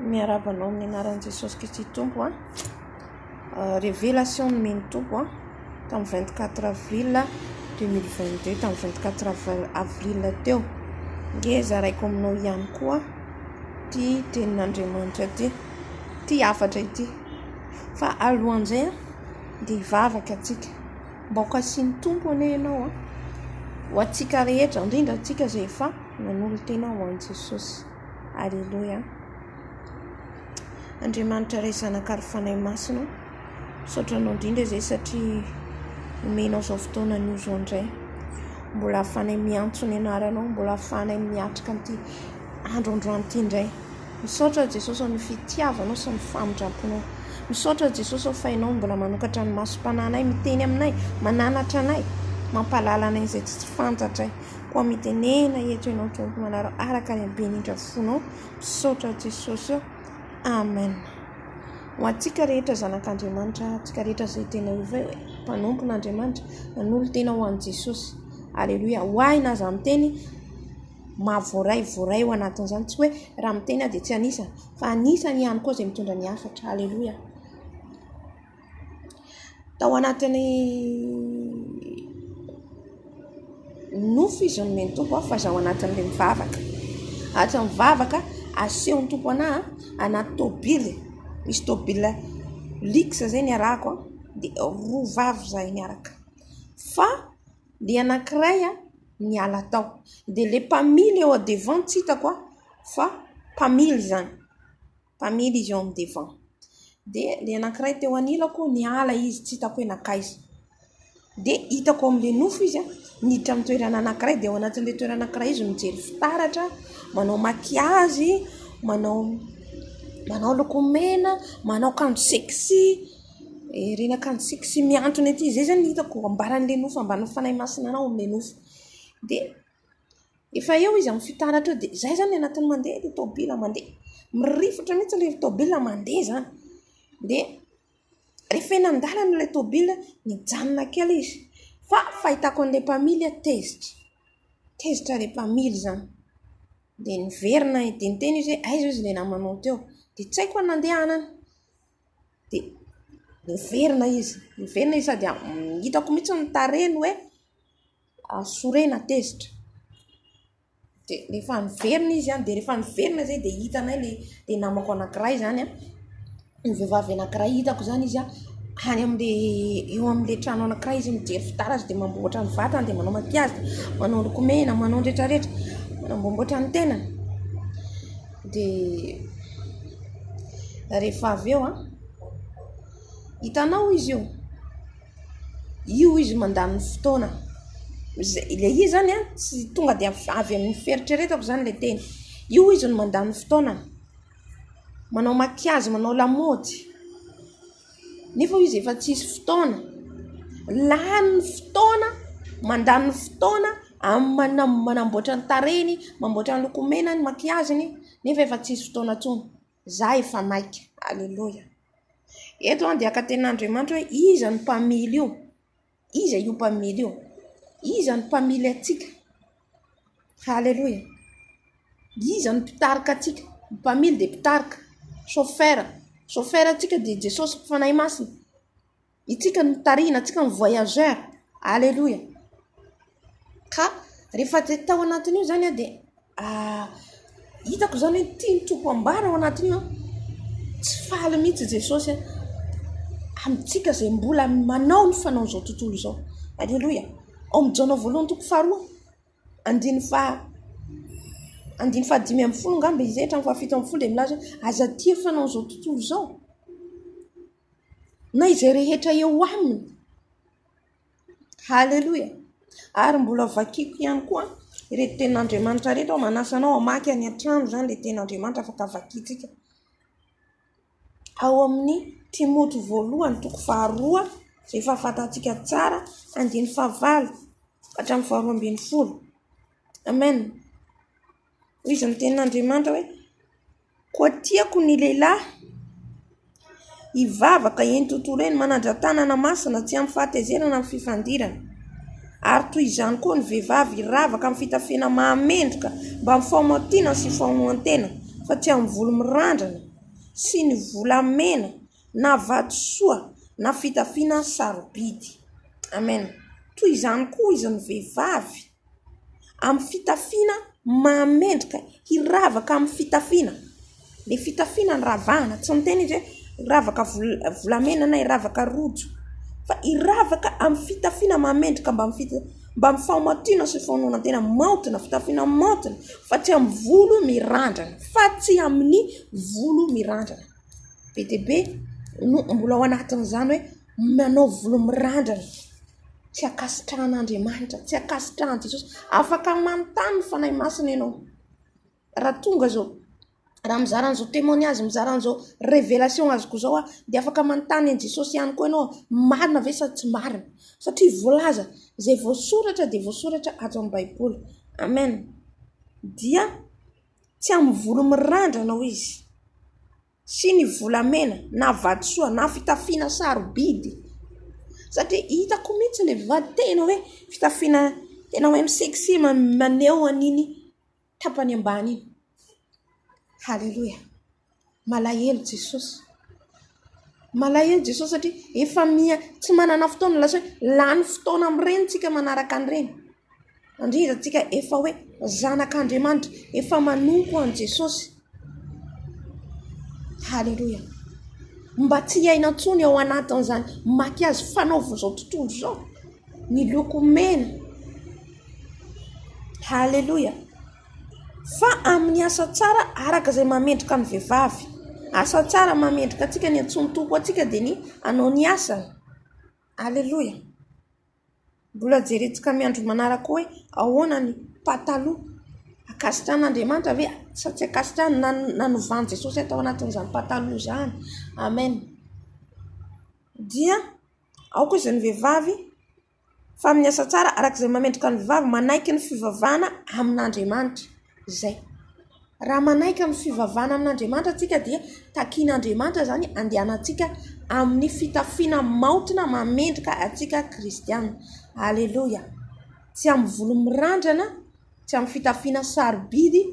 Miarabanao amin'ny anaran'i Jesosy Kristy Tompo révélation nomeny Tompo tamin'ny 24 avril 2022 tamin'ny 24 avril teo. Nge zaraiko aminao ihany koa ty tenin'Andriamanitra ty afatra ity. Fa alohan'izay dia hivavaka atsika. Mba ho kasian'ny Tompo ane ianao ho atsika rehetra, indrindra atsika izay efa nanolo tena ho an'i Jesosy. Alleluia. Andriamanitra ray zanakary fanahy masina, misaotranao indrindra izay satria nomenao izao fotoana an'io indray. Mbola ahafahanay miantso ny anaranao, mbola ahafahanay miatrika amin'ity androandroany ity indray. Misaotra Jesosy amin'ny fitiavanao sy ny famindramponao. Misaotra Jesosy fa ianao mbola manokatra ny masom-pananay, miteny aminay, mananatra anay, mampalala anay izay tsy fantatray. Koa mitenena eto ianao Tompo manarao araka ny benindra fonao. Misaotra Jesosy. Amen. Ho antsika rehetra zanak'Andriamanitra, antsika rehetra izay tena hoe mpanompon'Andriamanitra, nanolo tena ho an'i Jesosy. Alleluia. Hoay na aza miteny mahavoray ho anatin'izany, tsy hoe raha miteny dia tsy anisany, fa anisany ihany koa izay mitondra ny hafatra. Alleluia. Tao anatin'ny nofo izy nomeny Tompo fa zaho anatin'ilay mivavaka. Atra mivavaka asehon'ny Tompo anahy anaty tôbily. Misy tôbily luxe zay ny arahako, dia roa vavy izahay niaraka. Fa dia anankiray niala tao. Dia ilay mpamily eo devant tsy hitako fa mpamily izany. Mpamily izy eo amin'ny devant. Dia ilay anankiray teo anilako niala izy tsy hitako hoe nakaiza. Dia hitako amin'ilay nofo izy niditra amin'ny toerana anankiray, dia ao anatin'ilay toerana anankiray izy mijery fitaratra, manao makiazy, manao lokomena, manao kanjo sexy, rena kanjo sexy miantona ety. Izay zany hitako ambaran'ilay nofo, ambany fanahy masina anao amin'ilay nofo. Dia efa eo izy amin'ny fitaratra eo, dia izay zany anatin'ny mandeha ilay tôbila mandeha. Mirifotra mihitsy ilay tôbila mandeha zany. Dia rehefa eny an-dalana ilay tôbila nijanona kely izy. Fa fahitako an'ilay mpamily tezitra ilay mpamily zany. Dia niverina dia niteny izy hoe aiza izy ilay namanao teo. Dia tsy haiko nandehanany. Dia niverina izy sady hitako mihitsy ny tarehiny hoe sorena tezitra. Dia rehefa niverina izy dia rehefa niverina zay dia hitanay ilay namako anankiray zany ny vehivavy anankiray hitako zany izy any eo amin'ilay trano anankiray izy mijery fitaratra dia mamboatra ny vatany, dia manao makiazy, manao lokomena, manao rehetrarehetra, manambomboatra ny tenany. Dia rehefa avy eo hitanao izy io izy mandany fotoana. Ilay izy zany tsy tonga dia avy amin'ny fieritreretako zany ilay teny. Io izy no mandany fotoana, manao makiazy, manao lamaody. Nefa izy efa tsisy fotoana, lany fotoana, mandany fotoana amin'ny manamboatra ny tarehiny, mamboatra ny lokomenany, makiaziny, nefa efa tsisy fotoana tsony. Za efa maika. Alleluia. Eto dia aka tenin'Andriamanitra hoe iza ny mpamily io? Iza io mpamily io? Iza ny mpamily atsika? Alleluia. Iza ny mpitarika atsika? Mpamily dia mpitarika. Chauffeur atsika dia Jesosy mpifanahy masina. Itsika ny tarina, atsika ny voyageur. Alleluia. Ka rehefa tao anatin'io zany dia hitako zany hoe tia ny Tompo ambara ao anatin'io. Tsy faly mihitsy Jesosy amintsika izay mbola manao ny fanao izao tontolo izao. Alleluia. Ao amin'ny Jona voalohany toko faharoa andiny fa 5 ngamba izy hatramin'ny fa 7 dia milaza aza tia fanao izao tontolo izao na izay rehetra eo aminy. Halleluia. Ary mbola vakiako ihany koa ireto tenin'Andriamanitra rehetra ao, manasanao hamaky any an-trano zany ilay tenin'Andriamanitra afaka vakiantsika. Ao amin'ny Timoty voalohany toko faharoa izay fahafantatsika tsara andiny fahavalo hatramin'ny faharoa ambin'ny folo. Amen. Izy ny tenin'Andriamanitra hoe koa tiako ny lehilahy hivavaka eny tontolo eny, manandra-tanana masina tsy amin'ny fahatezerana amin'ny fifandirana. Ary toy izany koa ny vehivavy hiravaka amin'ny fitafiana mahamendrika mba amin'ny fahamaontiana sy famohan-tena, fa tsy amin'ny volo mirandrana sy ny volamena na vatosoa na fitafiana sarobidy. Amen. Toy izany koa izy ny vehivavy amin'ny fitafiana mamendrika hiravaka amin'ny fitafiana. Le fitafiana ny ravahana, tsy miteny izy hoe ravaka volamena na hiravaka rojo, fa hiravaka amin'ny fitafiana mamendrika mba amin'ny fahamaontina sy fanoana tena maontina, fitafiana maontina, fa tsy amin'ny volo mirandrana, fa tsy amin'ny volo mirandrana. Be dia be no mbola ao anatin'izany hoe manao volo mirandrana, tsy akasitrahan'Andriamanitra, tsy akasitrahan Jesosy. Afaka manontany ny fanahy masina ianao. Raha tonga zao, raha mizaran'izao témoignage, mizaran'izao révélation azoko zao dia afaka manontany an Jesosy ihany koa ianao, marina ve sa tsy marina? Satria voalaza zay voasoratra dia voasoratra ato amin'ny Baiboly. Amen. Dia tsy amin'ny volo mirandrana ho izy, sy ny volamena na vatosoa na fitafiana sarobidy. Satria hitako mihitsy le vehivavy tena hoe fitafiana tena hoe misexy maneho an'iny tapany ambany iny. Halleluja. Malahelo Jesosy. Malahelo Jesosy satria efa tsy manana fotoana lasa hoe lany fotoana amin'ireny tsika manaraka an'ireny. Indrindra tsika efa hoe zanak'Andriamanitra, efa manompo an Jesosy. Halleluja. Mba tsy hiaina intsony ao anatin'izany makiazy fanaovy izao tontolo izao, ny loko mena. Halleluja. Fa amin'ny asa tsara araka izay mamendrika ny vehivavy. Asa tsara mamendrika antsika, ny antsoiny tompo antsika dia ny anao ny asany. Halleluja. Mbola jerentsika miandro manaraka hoe ahoana ny pataloha. Akasitran'Andriamanitra ve sa tsy akasitrany na novan'i Jesosy atao anatin'izany pataloha izany. Amen. Dia aoka izy ny vehivavy fa amin'ny asa tsara araka izay mamendrika ny vehivavy manaiky ny fivavahana amin'Andriamanitra. Zay. Raha manaiky ny fivavahana amin'Andriamanitra tsika dia takian'Andriamanitra zany andehanantsika amin'ny fitafiana maontina mamendrika atsika kristianina. Halleluja. Tsy amin'ny volo mirandrana, tsy amin'ny fitafiana sarobidy,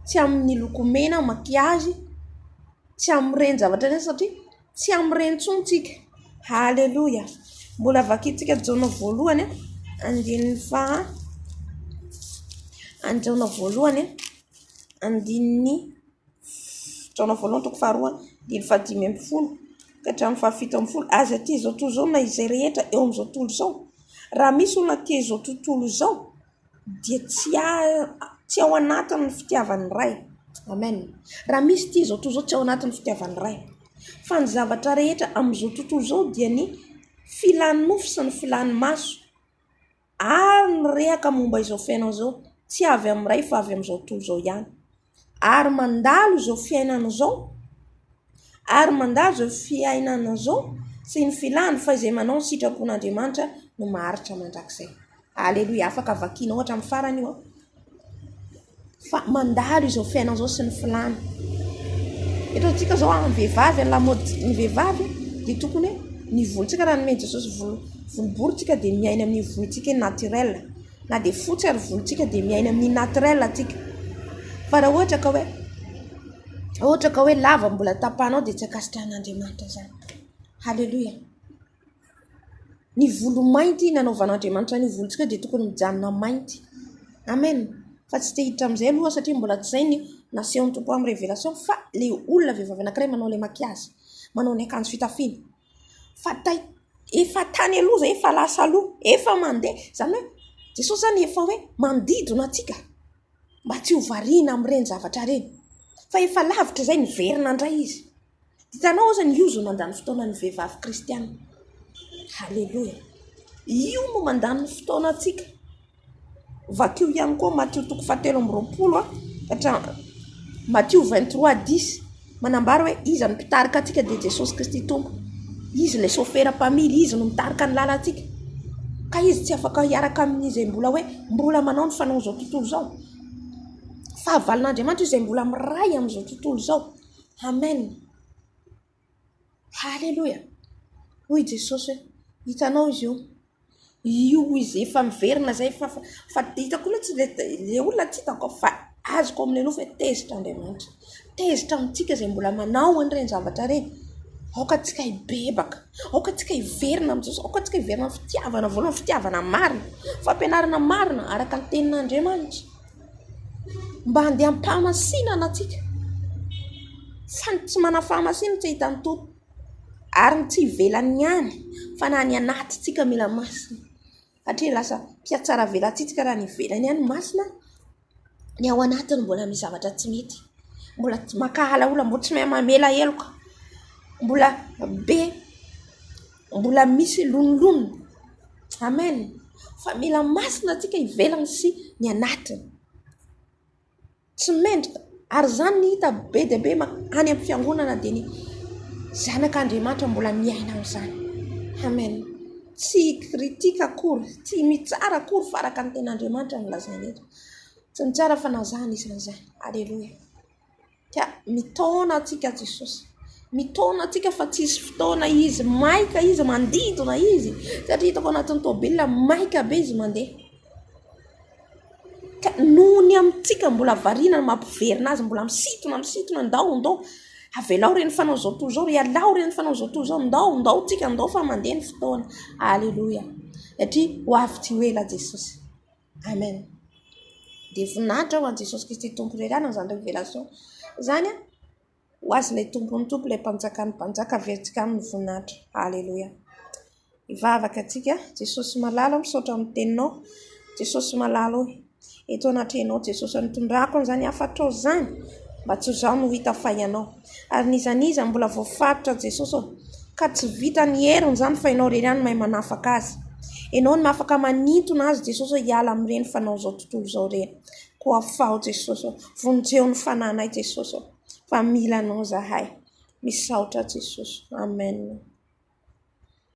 tsy amin'ny lokomena makiazy, tsy amin'ireny zavatra ireny satria tsy amin'ireny intsony tsika. Halleluja. Mbola vakintsika Jaona voalohany Jaona voalohany Jaona voalohany toko faharoa diny 5 ka hatramin'ny 7. Aza ty izao tontolo izao na izay rehetra eo amin'izao tontolo izao. Raha misy olona ty izao tontolo izao dia tsy ao anatin'ny fitiavan'ny ray. Amen. Raha misy ty izao tontolo izao tsy ao anatin'ny fitiavan'ny ray. Fa ny zavatra rehetra amin'izao tontolo izao dia ny filan'ny nofo sy ny filan'ny maso. Ary ny rehaka momba izao fiainana izao tsy avy amin'ny ray fa avy amin'izao tontolo izao ihany. Ary mandalo izao fiainana izao, ary mandalo izao fiainana izao sy ny filany fa izay manao ny sitrapon'Andriamanitra no maharitra mandrakizay. Halleluja. Afaka vakiana ohatra amin'ny farany io. Fa mandalo izao fiainana izao sy ny filany. Eto antsika izao amin'ny vehivavy, ny vehivavy dia tokony hoe ny volontsika raha nomeny Jesosy voloboritsika dia miaina amin'ny volontsika naturel. Na dia fotsy ary volontsika dia miaina amin'ny naturel atsika. Fa raha ohatra ka hoe lava mbola tapahanao dia tsy akasitran'Andriamanitra zany. Halleluja. Ny volo mainty nanaovan'Andriamanitra ny volontsika dia tokony mijanona mainty. Amen. Fa tsy te hiditra amin'izay aloha satria mbola tsy izay ny nasehon'ny tompo amin'ny révélation fa le olona vehivavy anankiray manao le makiazy, manao ny akanjo fitafiana. Fa efa tany aloha zay, efa lasa aloha, efa mandeha. Zany hoe Jesosy zany efa hoe mandidona atsika mba tsy ho variana amin'ireny zavatra ireny. Fa efa lavitra izay niverina indray izy. Hitanao zany io zao mandany fotoana ny vehivavy kristiana. Halleluja. Io mo mandany fotoana atsika. Vakio ihany koa Matthieu toko 7:20 Matthieu 23:10 manambara hoe iza no mpitarika atsika dia Jesosy Kristy tompo. Izy le chauffeur mpamily, izy no mitarika ny lala atsika. Ka izy tsy afaka hiaraka amin'izay mbola manao ny fanao izao tontolo izao. Fa avalin'Andriamanitra izay mbola miray amin'izao tontolo izao. Amen. Halleluja. Hoy Jesosy hoe hitanao izy io izy efa miverina zay fa hitako mihitsy le olona tsy hitako fa azoko amin'ilay loha hoe tezitra Andriamanitra, tezitra amintsika izay mbola manao an'ireny zavatra ireny. Aoka antsika hibebaka, aoka antsika hiverina amin'Jesosy, aoka antsika hiverina amin'ny fitiavana voalohany, fitiavana marina, fampianarana marina araka ny tenin'Andriamanitra, mba handeha am-pahamasinana antsika. Fa ny tsy mana-fahamasinana tsy hita mitoto, ary ny tsy hivelany ihany fa na ny anatintsika mila masina, satria lasa mpiatsara velantsika raha ny ivelany ihany masina, ny ao anatiny mbola misy zavatra tsy mety, mbola makahala ola, mbola tsy mahay mamela heloka, mbola be, mbola misy lonilonina. Amen. Fa mila masina antsika ivelany sy ny anatiny, tsy mendrika. Ary zany ny hita be dia be any amin'ny fiangonana dia ny zanak'Andriamanitra mbola miaina amin'izany. Amen. Tsy kritika akory, tsy mitsara akory fa araka ny ten'Andriamanitra no lazainy eto. Tsy mitsara fa nazahana isan'izany. Aleluia. Ka mitaona antsika Jesosy, mitaona antsika fa tsisy fotoana izy maika, izy mandidona izy, satria hitako anatin'ny tômôbilina maika be izy mandeha. Ka noho ny amintsika mbola variana mampiverina azy, mbola misitona ndao avelao reny fanao zao toy zao, ialao reny fanao zao toy zao, ndao tsika ndao fa mandeha ny fotoana. Aleluia. Satria ho avy tsy ho ela Jesosy. Amen. Dia voninahitra ho an'i Jesosy Kristy tompo rerana izany révélation zany a, ho azy ilay tompony tompo, ilay mpanjakan'ny mpanjaka, averintsika amin'ny voninahitra. Aleluia. Ivavaka antsika. Jesosy malala misaotra amin'ny teninao. Jesosy malala hoy, eto anatrenao Jesosy nitondrako an'izany afatrao zany, mba tsy zaho no hita fahianao. Ary nizaniza mbola voafaritra Jesosy ka tsy vita ny heriny zany fa ianao rery ihany mahay manafaka azy. Ianao no afaka manintona azy Jesosy hiala amin'ireny fanao zao tontolo zao reny. Ko afaho Jesosy, vonjeo ny fananay Jesosy, fa mila anao zahay. Misaotra Jesosy. Amen.